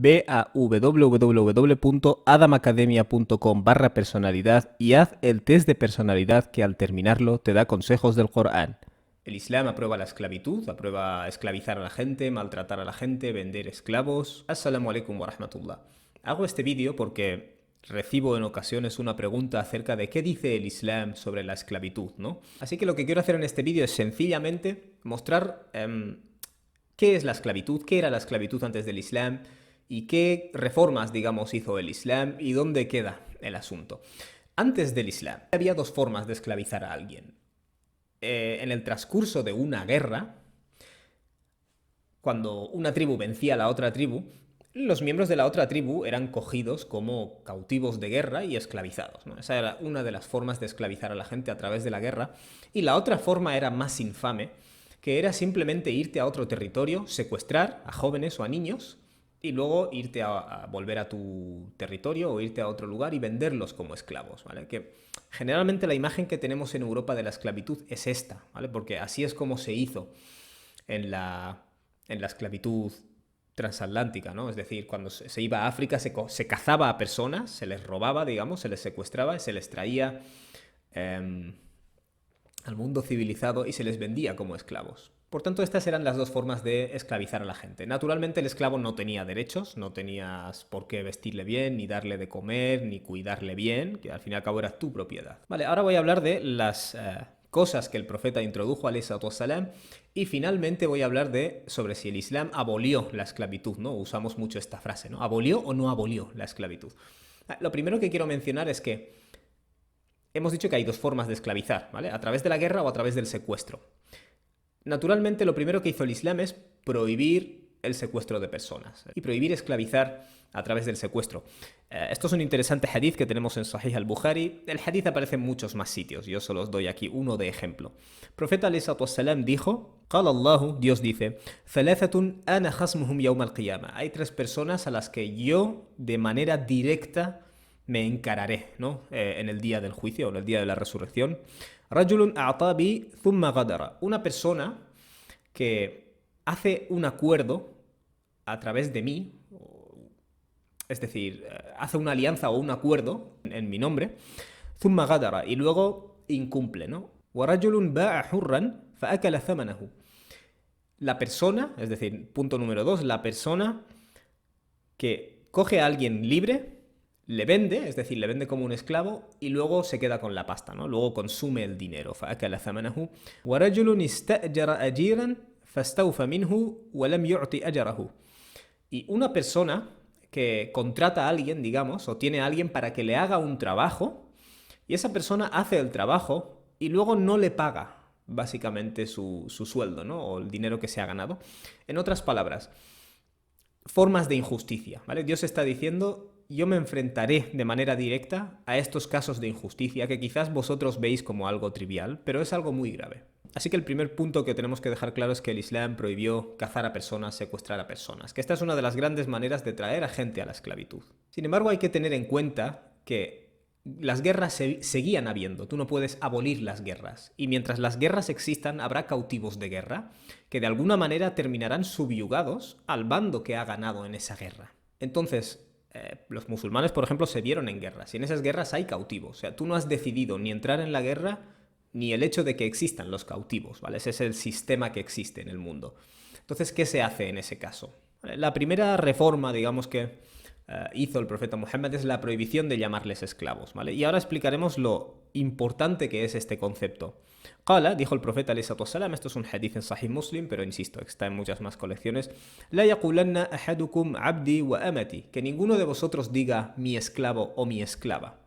Ve a www.adamacademia.com/personalidad y haz el test de personalidad que al terminarlo te da consejos del Corán. El Islam aprueba la esclavitud, aprueba esclavizar a la gente, maltratar a la gente, vender esclavos. Assalamu alaikum wa rahmatullah. Hago este vídeo porque recibo en ocasiones una pregunta acerca de qué dice el Islam sobre la esclavitud, ¿no? Así que lo que quiero hacer en este vídeo es sencillamente mostrar qué es la esclavitud, qué era la esclavitud antes del Islam y qué reformas, digamos, hizo el Islam y dónde queda el asunto. Antes del Islam había dos formas de esclavizar a alguien. En el transcurso de una guerra, cuando una tribu vencía a la otra tribu, los miembros de la otra tribu eran cogidos como cautivos de guerra y esclavizados, ¿no? Esa era una de las formas de esclavizar a la gente a través de la guerra. Y la otra forma era más infame, que era simplemente irte a otro territorio, secuestrar a jóvenes o a niños y luego irte a volver a tu territorio o irte a otro lugar y venderlos como esclavos, ¿vale? Que generalmente la imagen que tenemos en Europa de la esclavitud es esta, ¿vale? Porque así es como se hizo en la esclavitud transatlántica, ¿no? Es decir, cuando se iba a África se cazaba a personas, se les robaba, digamos, se les secuestraba, se les traía al mundo civilizado y se les vendía como esclavos. Por tanto, estas eran las dos formas de esclavizar a la gente. Naturalmente, el esclavo no tenía derechos, no tenías por qué vestirle bien, ni darle de comer, ni cuidarle bien, que al fin y al cabo era tu propiedad. Vale, ahora voy a hablar de las cosas que el profeta introdujo, alayhi salatu wassalam, y finalmente voy a hablar sobre si el Islam abolió la esclavitud, ¿no? Usamos mucho esta frase, ¿no? ¿Abolió o no abolió la esclavitud? Lo primero que quiero mencionar es que hemos dicho que hay dos formas de esclavizar, ¿vale? A través de la guerra o a través del secuestro. Naturalmente, lo primero que hizo el Islam es prohibir el secuestro de personas y prohibir esclavizar a través del secuestro. Esto es un interesante hadith que tenemos en Sahih al-Bukhari. El hadith aparece en muchos más sitios. Yo solo os doy aquí uno de ejemplo. El profeta alayhi salatu wassalam dijo, قال الله, Dios dice, ثلاثة أنا خصمهم يوم القيامة. Hay tres personas a las que yo de manera directa me encararé, ¿no? En el día del juicio o en el día de la resurrección. رجل أعطى بي ثم غدر. Una persona que hace un acuerdo a través de mí, es decir, hace una alianza o un acuerdo en mi nombre, ثم غدر, y luego incumple, ¿no? ورجل باع حرا فأكل ثمنه. La persona, es decir, punto número 2, la persona que coge a alguien libre, le vende, es decir, le vende como un esclavo y luego se queda con la pasta, ¿no? Luego consume el dinero. فأكل ثمنه ورجل استأجر أجيرا فاستوفى منه ولم يعطي أجره. Y una persona que contrata a alguien, digamos, o tiene a alguien para que le haga un trabajo y esa persona hace el trabajo y luego no le paga básicamente su sueldo, ¿no? O el dinero que se ha ganado. En otras palabras, formas de injusticia, ¿vale? Dios está diciendo, yo me enfrentaré de manera directa a estos casos de injusticia que quizás vosotros veis como algo trivial, pero es algo muy grave. Así que el primer punto que tenemos que dejar claro es que el Islam prohibió cazar a personas, secuestrar a personas, que esta es una de las grandes maneras de traer a gente a la esclavitud. Sin embargo, hay que tener en cuenta que las guerras seguían habiendo, tú no puedes abolir las guerras, y mientras las guerras existan habrá cautivos de guerra que de alguna manera terminarán subyugados al bando que ha ganado en esa guerra. Entonces, los musulmanes, por ejemplo, se vieron en guerras, y en esas guerras hay cautivos, o sea, tú no has decidido ni entrar en la guerra ni el hecho de que existan los cautivos, ¿vale? Ese es el sistema que existe en el mundo. Entonces, ¿qué se hace en ese caso? La primera reforma, digamos, que hizo el profeta Muhammad es la prohibición de llamarles esclavos, ¿vale? Y ahora explicaremos lo importante que es este concepto. Qala, dijo el profeta alayhi salatu wassalam, esto es un hadith en Sahih Muslim, pero insisto, está en muchas más colecciones, la yaqulanna ahadukum abdi wa amati, que ninguno de vosotros diga mi esclavo o mi esclava.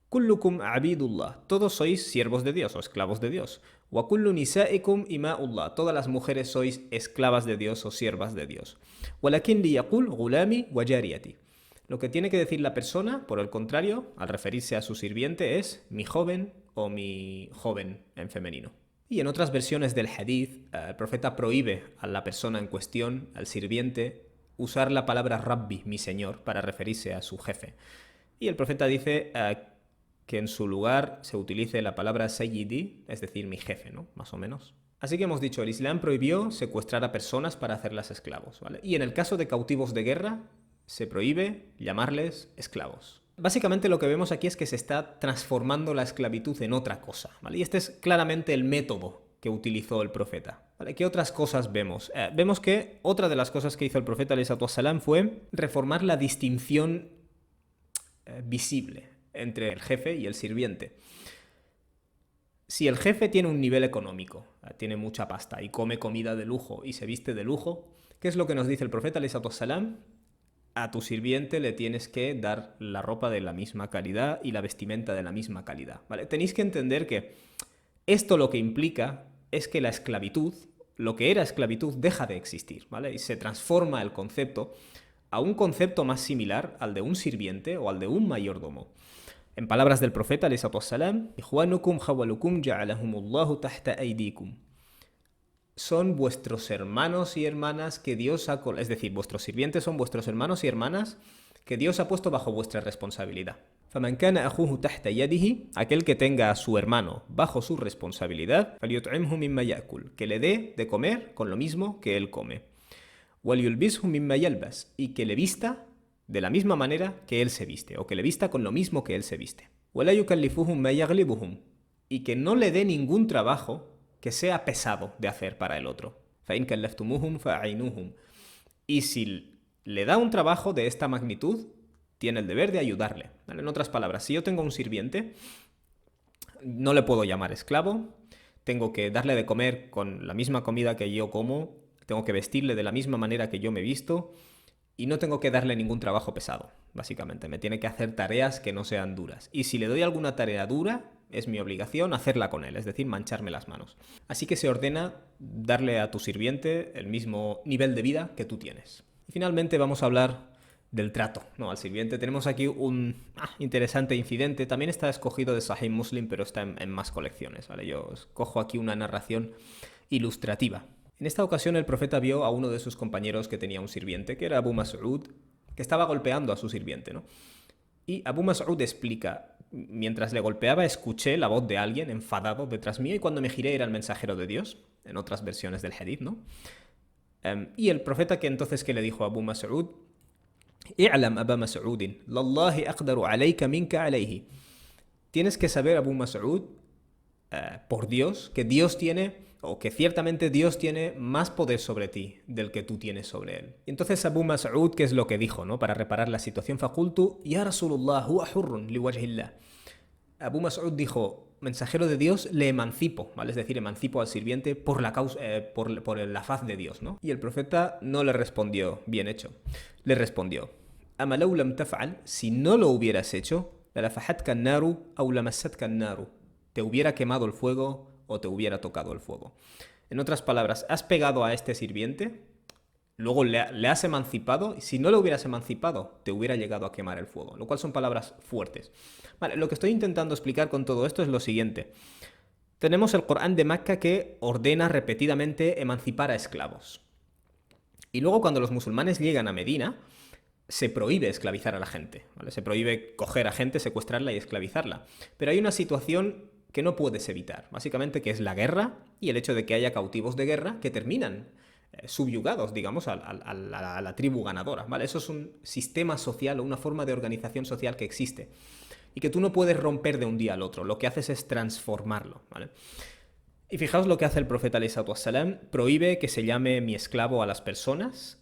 Kullukum abidullah, todos sois siervos de Dios o esclavos de Dios. Wa kullu nisaikum ima'ullah, todas las mujeres sois esclavas de Dios o siervas de Dios. Walakin liyaqul gulami wa jariyati. Lo que tiene que decir la persona, por el contrario, al referirse a su sirviente, es mi joven o mi joven en femenino. Y en otras versiones del hadith, el profeta prohíbe a la persona en cuestión, al sirviente, usar la palabra rabbi, mi señor, para referirse a su jefe. Y el profeta dice que en su lugar se utilice la palabra sayyidi, es decir, mi jefe, ¿no? Más o menos. Así que hemos dicho, el Islam prohibió secuestrar a personas para hacerlas esclavos, ¿vale? Y en el caso de cautivos de guerra, se prohíbe llamarles esclavos. Básicamente lo que vemos aquí es que se está transformando la esclavitud en otra cosa, ¿vale? Y este es claramente el método que utilizó el profeta, ¿vale? ¿Qué otras cosas vemos? Vemos que otra de las cosas que hizo el profeta ﷺ fue reformar la distinción visible entre el jefe y el sirviente. Si el jefe tiene un nivel económico, tiene mucha pasta y come comida de lujo y se viste de lujo, ¿qué es lo que nos dice el profeta ﷺ? A tu sirviente le tienes que dar la ropa de la misma calidad y la vestimenta de la misma calidad, ¿vale? Tenéis que entender que esto lo que implica es que la esclavitud, lo que era esclavitud, deja de existir, ¿vale? Y se transforma el concepto a un concepto más similar al de un sirviente o al de un mayordomo. En palabras del profeta, Ikhwanukum khawalukum ja'alahumullahu tahta aydikum. Son vuestros hermanos y hermanas que Dios ha... Es decir, vuestros sirvientes son vuestros hermanos y hermanas que Dios ha puesto bajo vuestra responsabilidad. فَمَنْ كَانَ أَخُوهُ تَحْتَ يَدِهِ, aquel que tenga a su hermano bajo su responsabilidad, فَلْيُطْعِمْهُ مِمَّا يَأْكُلْ, que le dé de comer con lo mismo que él come. وَلْيُلْبِسْهُ مِمَّا يَلْبَسْ, y que le vista de la misma manera que él se viste, o que le vista con lo mismo que él se viste. وَلَا يُكَلِّفُهُمْ مَا يَغْلِبُهُمْ, y que no le dé ningún trabajo que sea pesado de hacer para el otro. فَإِنْ كَلَّفْتُمُوهُمْ فَأَعِينُوهُمْ, y si le da un trabajo de esta magnitud, tiene el deber de ayudarle. ¿Vale? En otras palabras, si yo tengo un sirviente, no le puedo llamar esclavo, tengo que darle de comer con la misma comida que yo como, tengo que vestirle de la misma manera que yo me visto, y no tengo que darle ningún trabajo pesado, básicamente. Me tiene que hacer tareas que no sean duras. Y si le doy alguna tarea dura, es mi obligación hacerla con él, es decir, mancharme las manos. Así que se ordena darle a tu sirviente el mismo nivel de vida que tú tienes. Y finalmente vamos a hablar del trato, ¿no?, al sirviente. Tenemos aquí un interesante incidente. También está escogido de Sahih Muslim, pero está en más colecciones, ¿vale? Yo os cojo aquí una narración ilustrativa. En esta ocasión el profeta vio a uno de sus compañeros que tenía un sirviente, que era Abu Mas'ud, que estaba golpeando a su sirviente, ¿no? Y Abu Mas'ud explica: mientras le golpeaba escuché la voz de alguien enfadado detrás mío y cuando me giré era el mensajero de Dios, en otras versiones del hadith, ¿no? Y el profeta que le dijo a Abu Mas'ud: i'lam Aba Mas'udin, lallahi aqdaru alayka minka alayhi. Tienes que saber, Abu Mas'ud, por Dios, que Dios tiene, o que ciertamente Dios tiene más poder sobre ti del que tú tienes sobre él. Y entonces Abu Mas'ud, ¿qué es lo que dijo, no?, para reparar la situación? Faqultu ya Rasulullah huwa hurrun liwajhillah. Abu Mas'ud dijo: mensajero de Dios, le emancipo, ¿vale? Es decir, emancipo al sirviente por la causa, por la faz de Dios, ¿no? Y el profeta no le respondió: bien hecho. Le respondió: ama law lam taf'al, si no lo hubieras hecho, la fahatka an-naru aw lamassatka an-naru, te hubiera quemado el fuego o te hubiera tocado el fuego. En otras palabras, has pegado a este sirviente, luego le has emancipado, y si no lo hubieras emancipado, te hubiera llegado a quemar el fuego, lo cual son palabras fuertes. Vale, lo que estoy intentando explicar con todo esto es lo siguiente. Tenemos el Corán de Meca que ordena repetidamente emancipar a esclavos. Y luego cuando los musulmanes llegan a Medina, se prohíbe esclavizar a la gente, ¿vale? Se prohíbe coger a gente, secuestrarla y esclavizarla. Pero hay una situación que no puedes evitar, básicamente, que es la guerra y el hecho de que haya cautivos de guerra que terminan subyugados, digamos, a la tribu ganadora, ¿vale? Eso es un sistema social o una forma de organización social que existe y que tú no puedes romper de un día al otro. Lo que haces es transformarlo, ¿vale? Y fijaos lo que hace el profeta ﷺ: prohíbe que se llame mi esclavo a las personas.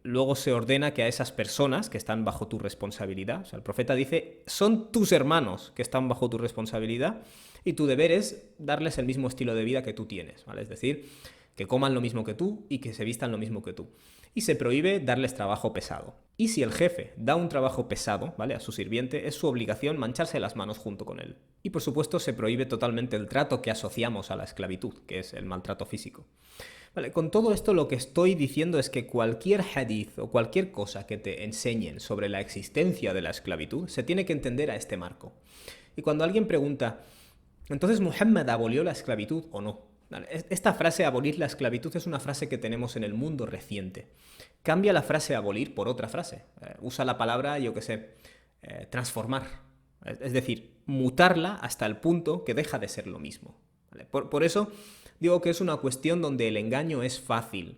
Luego se ordena que a esas personas que están bajo tu responsabilidad, o sea, el profeta dice, son tus hermanos que están bajo tu responsabilidad y tu deber es darles el mismo estilo de vida que tú tienes, ¿vale? Es decir, que coman lo mismo que tú y que se vistan lo mismo que tú. Y se prohíbe darles trabajo pesado. Y si el jefe da un trabajo pesado, ¿vale?, a su sirviente, es su obligación mancharse las manos junto con él. Y por supuesto se prohíbe totalmente el trato que asociamos a la esclavitud, que es el maltrato físico. Vale, con todo esto lo que estoy diciendo es que cualquier hadith o cualquier cosa que te enseñen sobre la existencia de la esclavitud se tiene que entender a este marco. Y cuando alguien pregunta, ¿entonces Muhammad abolió la esclavitud o no? Esta frase, abolir la esclavitud, es una frase que tenemos en el mundo reciente. Cambia la frase abolir por otra frase. Usa la palabra, yo qué sé, transformar. Es decir, mutarla hasta el punto que deja de ser lo mismo. ¿Vale? Por eso Digo que es una cuestión donde el engaño es fácil,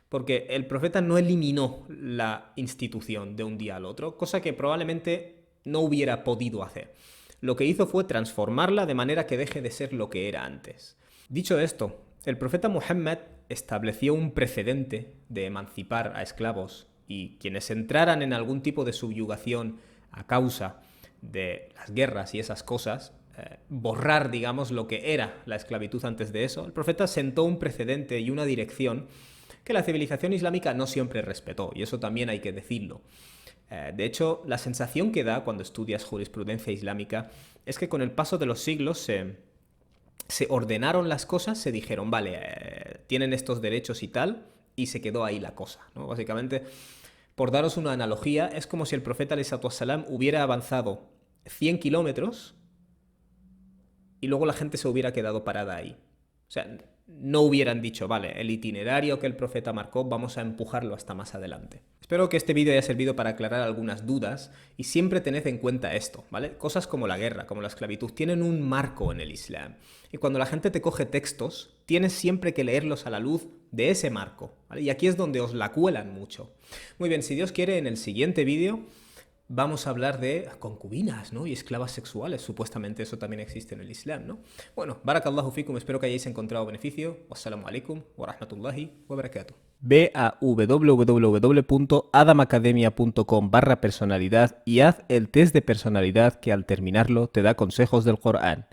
porque el profeta no eliminó la institución de un día al otro, cosa que probablemente no hubiera podido hacer. Lo que hizo fue transformarla de manera que deje de ser lo que era antes. Dicho esto, el profeta Muhammad estableció un precedente de emancipar a esclavos y quienes entraran en algún tipo de subyugación a causa de las guerras y esas cosas, borrar, digamos, lo que era la esclavitud antes de eso. El profeta sentó un precedente y una dirección que la civilización islámica no siempre respetó, y eso también hay que decirlo. De hecho, la sensación que da cuando estudias jurisprudencia islámica es que con el paso de los siglos se ordenaron las cosas, se dijeron, vale, tienen estos derechos y tal, y se quedó ahí la cosa, ¿no? Básicamente, por daros una analogía, es como si el profeta ﷺ hubiera avanzado 100 kilómetros y luego la gente se hubiera quedado parada ahí. O sea, no hubieran dicho, vale, el itinerario que el profeta marcó, vamos a empujarlo hasta más adelante. Espero que este vídeo haya servido para aclarar algunas dudas y siempre tened en cuenta esto, ¿vale? Cosas como la guerra, como la esclavitud, tienen un marco en el Islam. Y cuando la gente te coge textos, tienes siempre que leerlos a la luz de ese marco, ¿vale? Y aquí es donde os la cuelan mucho. Muy bien, si Dios quiere, en el siguiente vídeo vamos a hablar de concubinas, ¿no? Y esclavas sexuales. Supuestamente eso también existe en el Islam, ¿no? Bueno, barakallahu fikum, espero que hayáis encontrado beneficio. Wassalamu alaikum wa rahmatullahi wa barakatuh. Ve a www.adamacademia.com/personalidad y haz el test de personalidad que al terminarlo te da consejos del Corán.